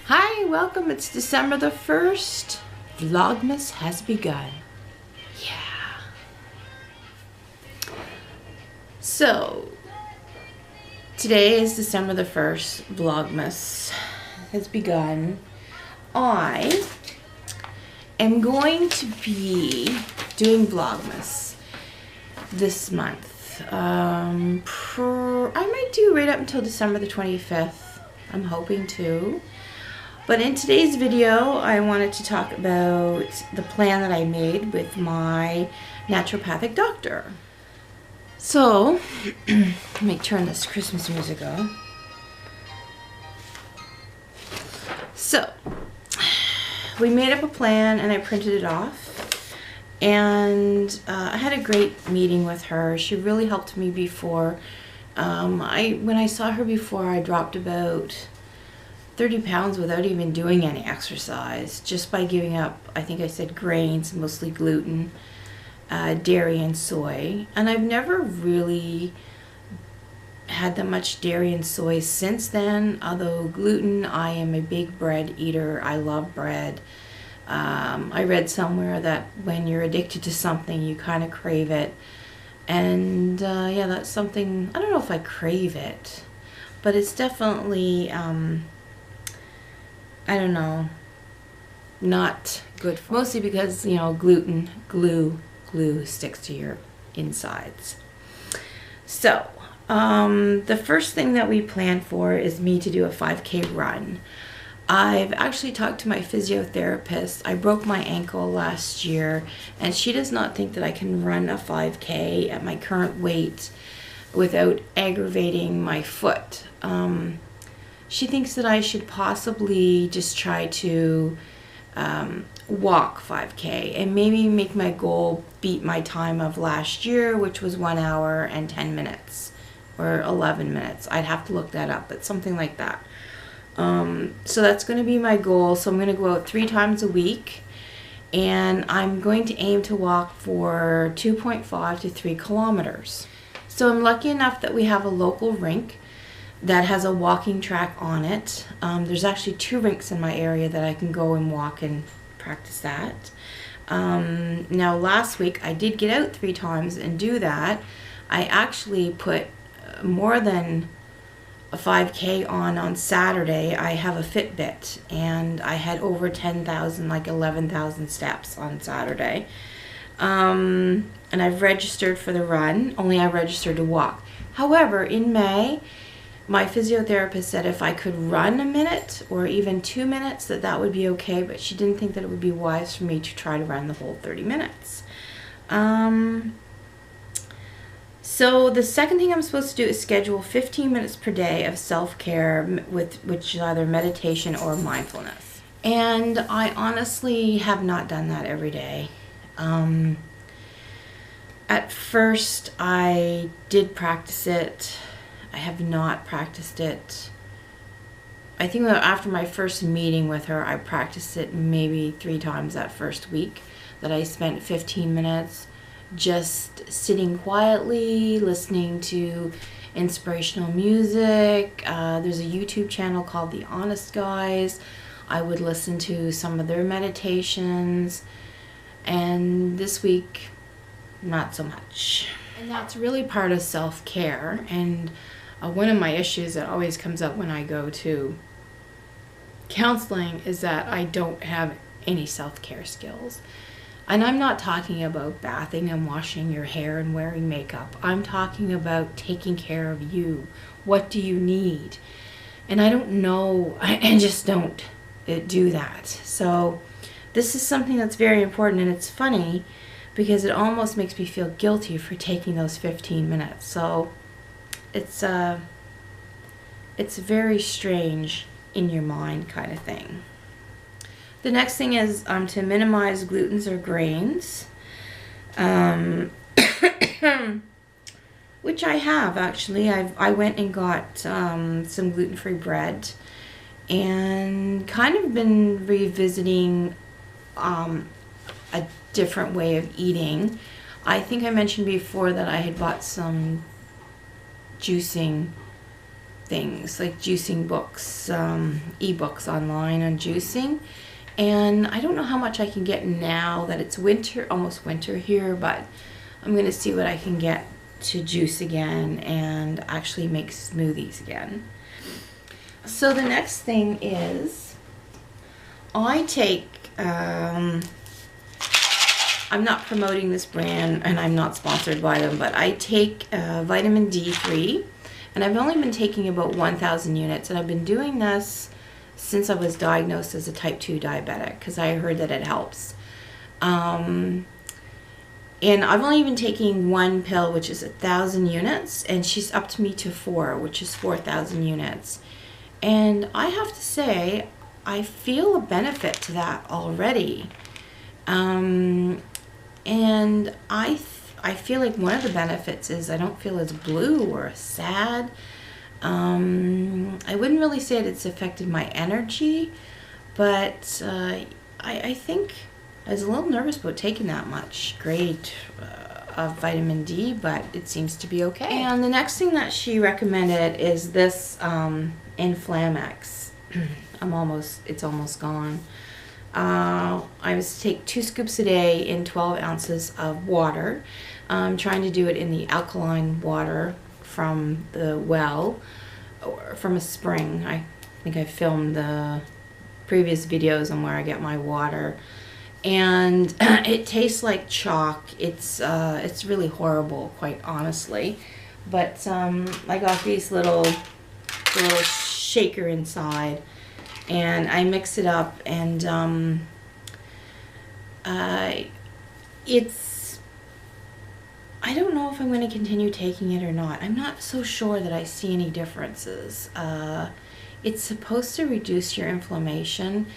Hi, welcome. It's December the 1st. Vlogmas has begun. Yeah. So, today is December the 1st. Vlogmas has begun. I am going to be doing Vlogmas this month. I might do right up until December the 25th. I'm hoping to. But in today's video, I wanted to talk about the plan that I made with my naturopathic doctor. So, let me turn this Christmas music on. So, we made up a plan and I printed it off. And I had a great meeting with her. She really helped me before. When I saw her before, I dropped about 30 pounds without even doing any exercise, just by giving up, I think I said grains, mostly gluten, dairy and soy. And I've never really had that much dairy and soy since then, although gluten, I am a big bread eater. I love bread. I read somewhere that when you're addicted to something, you kind of crave it. And yeah, that's something, I don't know if I crave it, but it's definitely I don't know, not good for me. Mostly because, you know, gluten, glue sticks to your insides. So, the first thing that we planned for is me to do a 5K run. I've actually talked to my physiotherapist. I broke my ankle last year, and she does not think that I can run a 5K at my current weight without aggravating my foot. She thinks that I should possibly just try to walk 5K and maybe make my goal beat my time of last year, which was 1 hour and 10 minutes or 11 minutes. I'd have to look that up, but something like that. So that's going to be my goal. So I'm going to go out 3 times a week, and I'm going to aim to walk for 2.5 to 3 kilometers. So I'm lucky enough that we have a local rink that has a walking track on it. There's actually 2 rinks in my area that I can go and walk and practice that. Now last week I did get out 3 times and do that. I actually put more than a 5K on Saturday. I have a Fitbit and I had over 10,000, like 11,000 steps on Saturday. And I've registered for the run, only I registered to walk. However, in May, my physiotherapist said if I could run a minute or even 2 minutes, that would be okay, but she didn't think that it would be wise for me to try to run the whole 30 minutes. So the second thing I'm supposed to do is schedule 15 minutes per day of self-care, which is either meditation or mindfulness. And I honestly have not done that every day. At first I did practice it. I have not practiced it. I think that after my first meeting with her, I practiced it maybe 3 times that first week, that I spent 15 minutes just sitting quietly, listening to inspirational music. There's a YouTube channel called The Honest Guys. I would listen to some of their meditations. And this week, not so much. And that's really part of self-care. And one of my issues that always comes up when I go to counseling is that I don't have any self-care skills. And I'm not talking about bathing and washing your hair and wearing makeup. I'm talking about taking care of you. What do you need? And I don't know, I just don't do that. So this is something that's very important, and it's funny because it almost makes me feel guilty for taking those 15 minutes. So it's very strange in your mind kind of thing. The next thing is to minimize glutens or grains, which I have actually. I went and got some gluten-free bread and kind of been revisiting a different way of eating. I think I mentioned before that I had bought some juicing things like juicing books, ebooks online on juicing. And I don't know how much I can get now that it's winter, almost winter here, but I'm going to see what I can get to juice again and actually make smoothies again. So the next thing is I take, I'm not promoting this brand and I'm not sponsored by them, but I take vitamin D3, and I've only been taking about 1,000 units, and I've been doing this since I was diagnosed as a type 2 diabetic because I heard that it helps. And I've only been taking one pill, which is 1,000 units, and she's upped me to 4, which is 4,000 units. And I have to say, I feel a benefit to that already. And I feel like one of the benefits is I don't feel as blue or sad. I wouldn't really say that it's affected my energy, but I think I was a little nervous about taking that much grade of vitamin D, but it seems to be okay. And the next thing that she recommended is this Inflamex. It's almost gone. I was to take 2 scoops a day in 12 ounces of water. I'm trying to do it in the alkaline water from the well or from a spring. I think I filmed the previous videos on where I get my water, and it tastes like chalk. It's really horrible, quite honestly. But I got these little shaker inside, and I mix it up, and I don't know if I'm going to continue taking it or not. I'm not so sure that I see any differences. It's supposed to reduce your inflammation,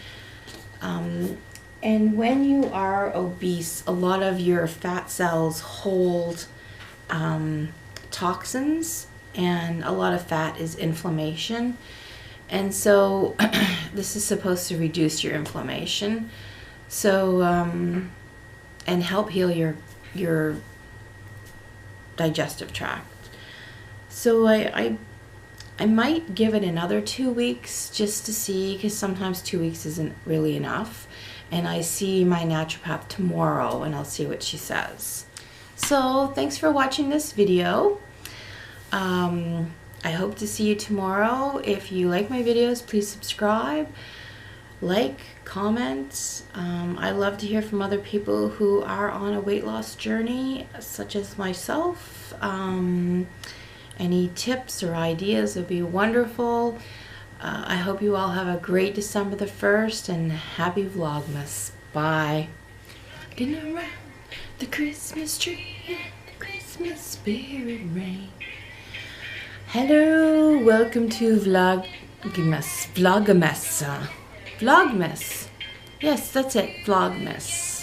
and when you are obese, a lot of your fat cells hold toxins, and a lot of fat is inflammation. And so this is supposed to reduce your inflammation, so and help heal your digestive tract. So I might give it another 2 weeks just to see, because sometimes 2 weeks isn't really enough. And I see my naturopath tomorrow, and I'll see what she says. So thanks for watching this video. I hope to see you tomorrow. If you like my videos, please subscribe, like, comment. I love to hear from other people who are on a weight loss journey, such as myself. Any tips or ideas would be wonderful. I hope you all have a great December the 1st, and happy Vlogmas. Bye. Rocking around the Christmas tree and the Christmas spirit reign. Hello, welcome to Vlogmas. Vlogmas. Yes, that's it, Vlogmas.